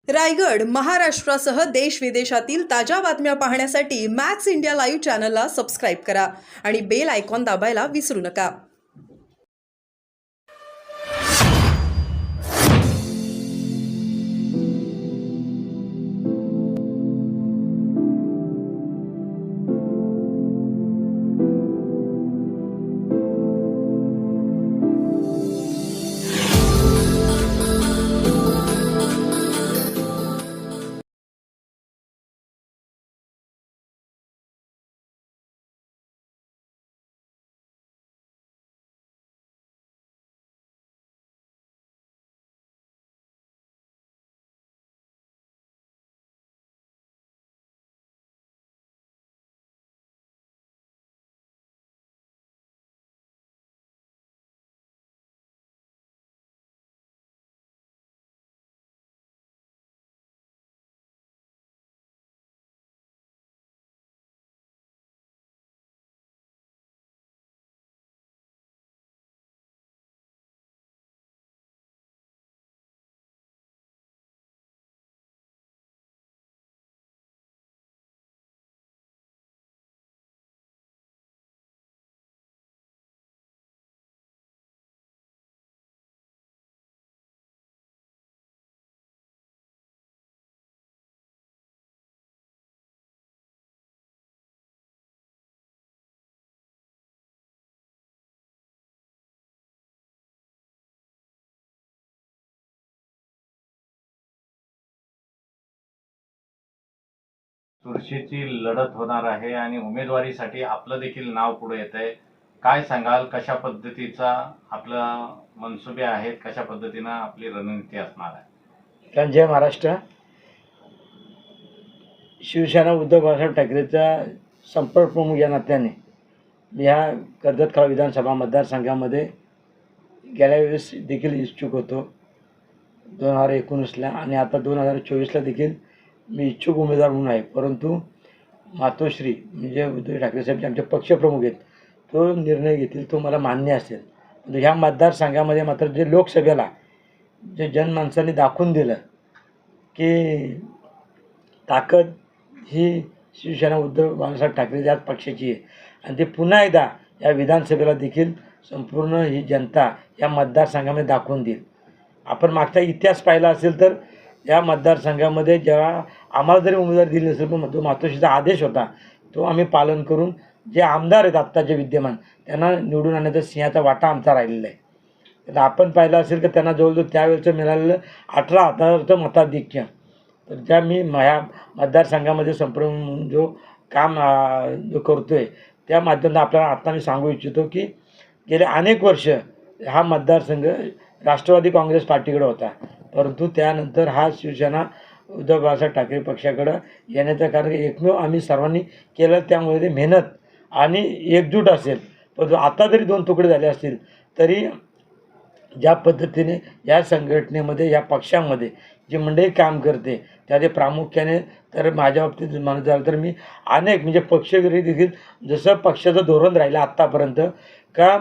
रायगड, महाराष्ट्रासह देश विदेशातील ताज्या बातम्या पाहण्यासाठी मॅक्स इंडिया लाईव्ह चॅनलला सबस्क्राईब करा आणि बेल आयकॉन दाबायला विसरू नका. चुरशीची लढत होणार आहे आणि उमेदवारीसाठी आपलं देखील नाव पुढे येत आहे. काय सांगाल, कशा पद्धतीचा आपला मनसुबे आहेत, कशा पद्धतीनं आपली रणनीती असणार आहे? जय महाराष्ट्र. शिवसेना उद्धव बाळासाहेब ठाकरेचा संपर्क प्रमुख या नात्याने मी ह्या कर्जत विधानसभा मतदारसंघामध्ये गेल्या वेळेस देखील इच्छुक होतो 2019ला, आणि आता 2024ला देखील मी इच्छुक उमेदवार म्हणून आहे. परंतु मातोश्री म्हणजे उद्धव ठाकरे साहेब जे आमचे पक्षप्रमुख आहेत, तो निर्णय घेतील तो मला मान्य असेल. म्हणजे ह्या मतदारसंघामध्ये मात्र जे लोकसभेला जे जनमानसांनी दाखवून दिलं की ताकद ही शिवसेना उद्धव बाळासाहेब ठाकरे याच पक्षाची आहे, आणि ते पुन्हा एकदा या विधानसभेला देखील संपूर्ण ही जनता या मतदारसंघामध्ये दाखवून देईल. आपण मागचा इतिहास पाहिला असेल तर या मतदारसंघामध्ये जेव्हा आम्हाला जरी उमेदवारी दिली नसेल, पण तो मातोश्रीचा आदेश होता तो आम्ही पालन करून जे आमदार आहेत आत्ताचे विद्यमान त्यांना निवडून आणण्याचा सिंहाचा वाटा आमचा राहिलेला आहे. तर आपण पाहिलं असेल की त्यांना जवळजवळ त्यावेळेचं मिळालेलं 18,000 मताधिक्य. तर ज्या मी ह्या मतदारसंघामध्ये संपूर्ण जो काम जो करतो आहे त्या माध्यमातून आपल्याला आत्ता मी सांगू इच्छितो की गेले अनेक वर्ष हा मतदारसंघ राष्ट्रवादी काँग्रेस पार्टीकडे होता, परंतु त्यानंतर हा शिवसेना उद्धव बाळासाहेब ठाकरे पक्षाकडं येण्याचं कारण एकमेव आम्ही सर्वांनी केलं, त्यामुळे ते मेहनत आणि एकजूट असेल. परंतु आता जरी दोन तुकडे झाले असतील तरी ज्या पद्धतीने या संघटनेमध्ये या पक्षामध्ये जी मंडळी काम करते त्यामध्ये प्रामुख्याने तर माझ्या बाबतीत म्हणत झालं तर मी अनेक म्हणजे पक्षविरोधी देखील जसं पक्षाचं धोरण राहिलं आत्तापर्यंत का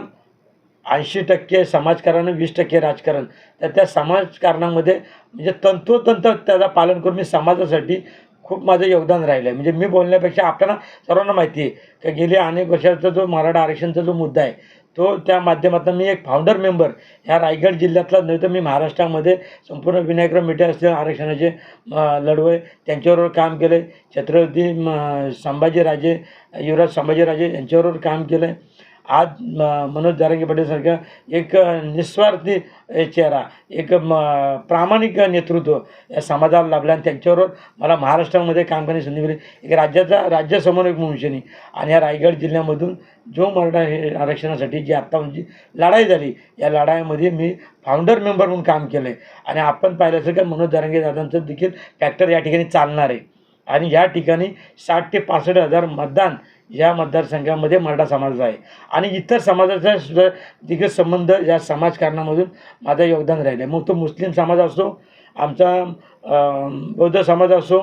80% समाजकारण 20% राजकारण, तर त्या समाजकारणामध्ये म्हणजे तंतोतंत त्याचं पालन करून मी समाजासाठी खूप माझं योगदान राहिलं आहे. म्हणजे मी बोलण्यापेक्षा आपल्याला सर्वांना माहिती आहे की गेल्या अनेक वर्षाचा जो मराठा आरक्षणचा जो मुद्दा आहे तो त्या माध्यमातून मी एक फाउंडर मेंबर ह्या रायगड जिल्ह्यातला नाही तर मी महाराष्ट्रामध्ये संपूर्ण विनायकराव मेटे असतील आरक्षणाचे लढवय त्यांच्याबरोबर काम केलं आहे. छत्रपती संभाजीराजे युवराज संभाजीराजे यांच्याबरोबर काम केलं आहे. आज मनोज जरांगे पाटीलसारखा एक निस्वार्थी चेहरा, एक प्रामाणिक नेतृत्व या समाजाला लाभलं, आणि त्यांच्याबरोबर मला महाराष्ट्रामध्ये काम करण्याची संधी मिळाली. एक राज्यासमोर मनुष्यनी, आणि या रायगड जिल्ह्यामधून जो मराठा हे आरक्षणासाठी जी आत्ता म्हणजे लढाई झाली या लढाईमध्ये मी फाउंडर मेंबर म्हणून काम केलं आहे. आणि आपण पाहिलं असेल का मनोज जरांगे दादांचं देखील फॅक्टर या ठिकाणी चालणार आहे, आणि या ठिकाणी 60,000 ते 65,000 मतदान या मतदारसंघामध्ये मराठा समाजाचा आहे, आणि इतर समाजाचा सुद्धा देखील संबंध या समाजकारणामधून माझं योगदान राहिलं आहे. मग तो मुस्लिम समाज असो, आमचा बौद्ध समाज असो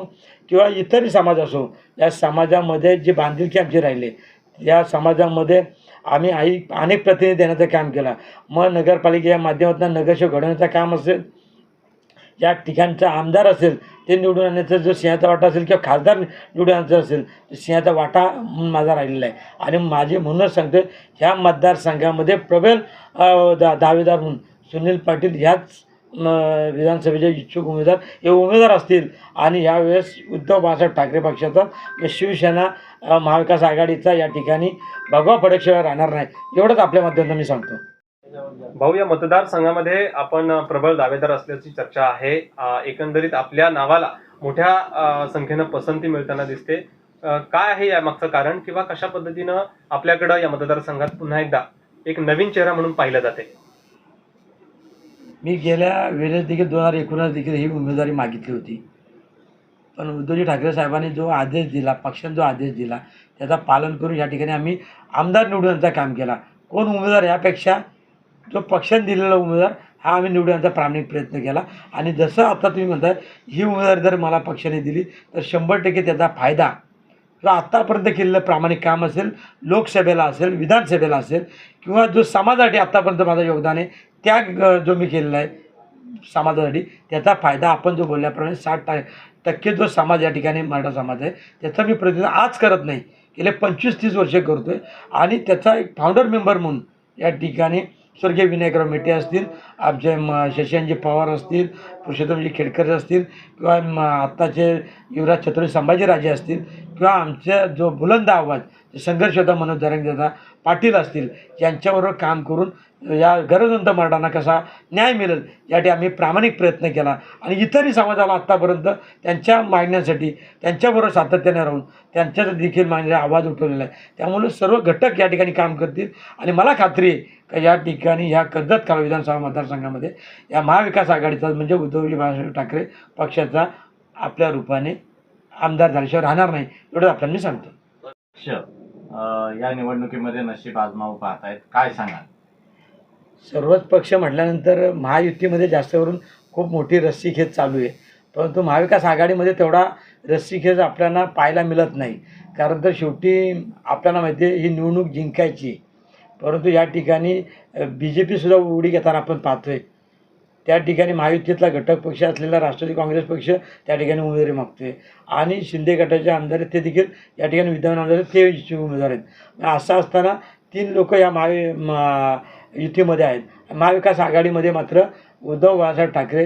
किंवा इतरही समाज असो, या समाजामध्ये जे बांधिलकी आमची राहिले या समाजामध्ये आम्ही अनेक प्रतिनिधी देण्याचं काम केलं. मग नगरपालिकेच्या माध्यमातून नगरसेवक घडवण्याचं काम असेल, या ठिकाणचा आमदार असेल ते निवडून आणण्याचा जो सिंहाचा वाटा असेल किंवा खासदार निवडून आणायचा असेल तर सिंहाचा वाटा म्हणून माझा राहिलेला आहे. आणि माझे म्हणूनच सांगतो ह्या मतदारसंघामध्ये प्रबल दावेदार म्हणून सुनील पाटील ह्याच विधानसभेचे इच्छुक उमेदवार हे उमेदवार असतील. आणि यावेळेस उद्धव बाळासाहेब ठाकरे पक्षाचा शिवसेना महाविकास आघाडीचा या ठिकाणी भगवा फडकशिवाय राहणार नाही एवढंच आपल्या माध्यमातून मी सांगतो. भाऊ, या मतदारसंघामध्ये आपण प्रबळ दावेदार असल्याची चर्चा आहे. एकंदरीत आपल्या नावाला मोठ्या संख्येनं पसंती मिळताना दिसते. काय आहे या मागचं कारण किंवा कशा पद्धतीनं आपल्याकडं या मतदारसंघात पुन्हा एकदा एक नवीन चेहरा म्हणून पाहिलं जाते? मी गेल्या वेळेस देखील 2019 देखील ही उमेदवारी मागितली होती. पण उद्धवजी ठाकरे साहेबांनी जो आदेश दिला, पक्षाने जो आदेश दिला त्याचा पालन करून या ठिकाणी आम्ही आमदार निवडण्याचं काम केला. कोण उमेदवार यापेक्षा जो पक्षाने दिलेला उमेदवार हा आम्ही निवडण्याचा प्रामाणिक प्रयत्न केला. आणि जसं आता तुम्ही म्हणताय ही उमेदवारी जर मला पक्षाने दिली तर 100% त्याचा फायदा जो आत्तापर्यंत केलेलं प्रामाणिक काम असेल, लोकसभेला असेल, विधानसभेला असेल किंवा जो समाजासाठी आत्तापर्यंत माझं योगदान आहे त्याग जो मी केलेला आहे समाजासाठी त्याचा फायदा आपण जो बोलल्याप्रमाणे 60% जो समाज या ठिकाणी मराठा समाज आहे त्याचा मी प्रतिनिधित्व आज करत नाही, गेले 25-30 वर्षे करतो आहे. आणि त्याचा एक फाउंडर मेंबर म्हणून या ठिकाणी स्वर्गीय विनायकराव मेटे असतील, आमचे शशांकजी पवार असतील, पुरुषोत्तमजी खेडकर असतील किंवा आत्ताचे युवराज छत्रपती संभाजीराजे असतील किंवा आमच्या जो बुलंद आवाज संघर्ष होता मनोज जरंगेचा पाटील असतील यांच्याबरोबर काम करून या गरजवंत मराठांना कसा न्याय मिळेल यासाठी आम्ही प्रामाणिक प्रयत्न केला. आणि इतरही समाजाला आत्तापर्यंत त्यांच्या मागण्यासाठी त्यांच्याबरोबर सातत्याने राहून त्यांच्या देखील मागण्याचा आवाज उठवलेला आहे. त्यामुळे सर्व घटक या ठिकाणी काम करतील. आणि मला खात्री आहे की या ठिकाणी ह्या कर्जत कालवा विधानसभा मतदारसंघामध्ये या महाविकास आघाडीचा म्हणजे उद्धवजी बाळासाहेब ठाकरे पक्षाचा आपल्या रूपाने आमदार झाल्याशिवाय राहणार नाही एवढं आपल्याला मी सांगतो. पक्ष या निवडणुकीमध्ये नशीब आजमावू पाहत आहेत, काय सांगाल? सर्वच पक्ष म्हटल्यानंतर महायुतीमध्ये जास्त करून खूप मोठी रस्सीखेच चालू आहे. परंतु महाविकास आघाडीमध्ये तेवढा रस्सीखेच आपल्याला पाहायला मिळत नाही. कारण तर शेवटी आपल्याला माहिती आहे ही निवडणूक जिंकायची. परंतु या ठिकाणी BJP-सुद्धा उडी घेताना आपण पाहतो आहे. त्या ठिकाणी महायुतीतला घटक पक्ष असलेला राष्ट्रवादी काँग्रेस पक्ष त्या ठिकाणी उमेदवारी मागतो आहे. आणि शिंदे गटाचे आमदार आहेत ते देखील या ठिकाणी विद्यमान आमदार आहेत ते इच्छुक उमेदवार आहेत. असं असताना 3 लोक या युतीमध्ये आहेत. महाविकास आघाडीमध्ये मात्र उद्धव बाळासाहेब ठाकरे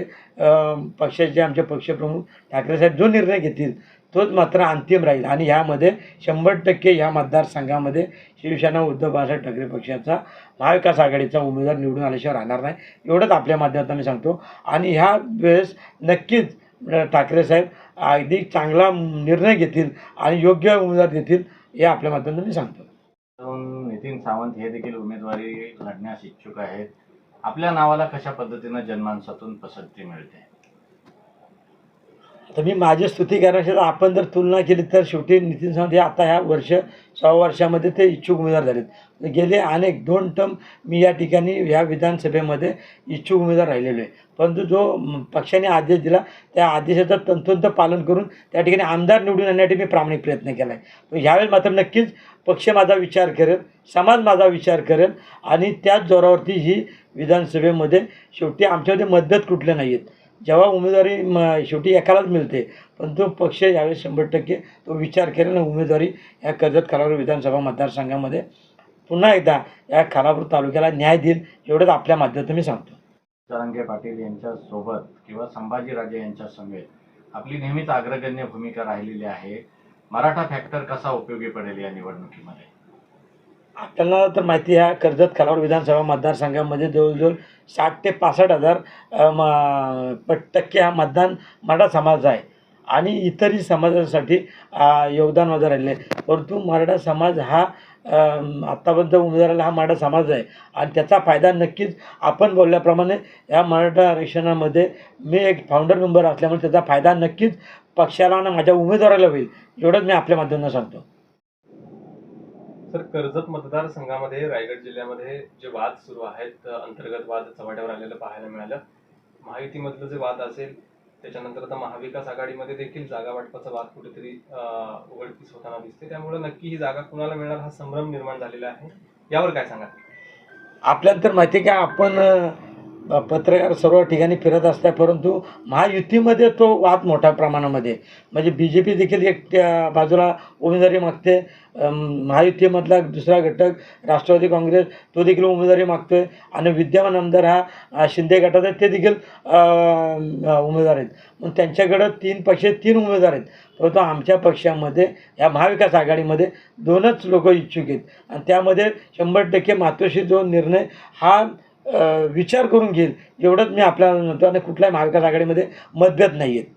पक्षाचे आमचे पक्षप्रमुख ठाकरेसाहेब जो निर्णय घेतील तोच मात्र अंतिम राहील. आणि ह्यामध्ये 100% ह्या मतदारसंघामध्ये शिवसेना उद्धव बाळासाहेब ठाकरे पक्षाचा महाविकास आघाडीचा उमेदवार निवडून आल्याशिवाय राहणार नाही एवढंच आपल्या माध्यमातून मी सांगतो. आणि ह्या वेळेस नक्कीच ठाकरेसाहेब अगदी चांगला निर्णय घेतील आणि योग्य उमेदवार देतील हे आपल्या माध्यमातून मी सांगतो. नितीन सावंत हे देखील उमेदवारी लढण्यास इच्छुक आहेत. आपल्या नावाला कशा पद्धतीनं जनमानसातून पसंती मिळते? तर मी माझी स्तुती करण्याची आपण जर तुलना केली तर शेवटी नितीन सावंत हे आता ह्या 6 वर्षामध्ये ते इच्छुक उमेदवार झालेत. गेले अनेक 2 टर्म मी या ठिकाणी ह्या विधानसभेमध्ये इच्छुक उमेदवार राहिलेलो आहे. परंतु जो पक्षाने आदेश दिला त्या आदेशाचं तंतोतंत पालन करून त्या ठिकाणी आमदार निवडून आणण्यासाठी मी प्रामाणिक प्रयत्न केला आहे. तर ह्यावेळेस मात्र नक्कीच पक्ष माझा विचार करेल, समाज माझा विचार करेल आणि त्याच जोरावरती ही विधानसभेमध्ये शेवटी आमच्यामध्ये मतभेद कुठले नाही आहेत. जेव्हा उमेदवारी शेवटी एकालाच मिळते पण तो पक्ष यावेळेस 100% तो विचार करेल आणि उमेदवारी या कर्जत खालापूर विधानसभा मतदारसंघामध्ये पुन्हा एकदा या खालापूर तालुक्याला न्याय देईल एवढंच आपल्या माध्यमातून मी सांगतो. जरांगे पाटील यांच्यासोबत किंवा संभाजीराजे यांच्या समेत आपली नेहमीच अग्रगण्य भूमिका राहिलेली आहे. मराठा फॅक्टर कसा उपयोगी पडेल या निवडणुकीमध्ये? आपल्याला तर माहिती आहे कर्जत खालापूर विधानसभा मतदारसंघामध्ये जवळजवळ 60 ते 65,000 टक्के हा मतदान मराठा समाजाचा आहे. आणि इतरही समाजासाठी योगदान वगैरे राहिले. परंतु मराठा समाज हा आत्तापर्यंत उमेदवाराला हा मराठा समाज आहे आणि त्याचा फायदा नक्कीच आपण बोलल्याप्रमाणे या मराठा आरक्षणामध्ये मी एक फाउंडर मेंबर असल्यामुळे त्याचा फायदा नक्कीच पक्षाला आणि माझ्या उमेदवाराला होईल एवढंच मी आपल्या माध्यमातून सांगतो. सर, कर्जत मतदारसंघामध्ये रायगड जिल्ह्यामध्ये जे वाद सुरू आहेत, अंतर्गत वाद चव्हाट्यावर आलेलं पाहायला मिळालं. महायुतीमधलं जे वाद असेल त्याच्यानंतर आता महाविकास आघाडीमध्ये देखील जागा वाटपाचा वाद कुठेतरी उघडकीस होताना दिसते. त्यामुळे नक्की ही जागा कुणाला मिळणार हा संभ्रम निर्माण झालेला आहे. यावर काय सांगा? आपल्याला तर माहिती आहे की आपण पत्रकार सर्व ठिकाणी फिरत असतात, परंतु महायुतीमध्ये तो वाद मोठ्या प्रमाणामध्ये आहे. म्हणजे बी जे पी देखील एक त्या बाजूला उमेदवारी मागते, महायुतीमधला दुसरा घटक राष्ट्रवादी काँग्रेस तो देखील उमेदवारी मागतो आहे, आणि विद्यमान आमदार हा शिंदे गटात आहेत, ते देखील उमेदवार आहेत. मग त्यांच्याकडं 3 पक्षे 3 उमेदवार आहेत, परंतु आमच्या पक्षामध्ये या महाविकास आघाडीमध्ये 2च लोक इच्छुक आहेत, आणि त्यामध्ये 100% मातोश्री जो निर्णय हा विचार करून घेईल एवढंच मी आपल्याला म्हणतो, आणि कुठल्याही महाविकास आघाडीमध्ये मतभेद नाही आहेत.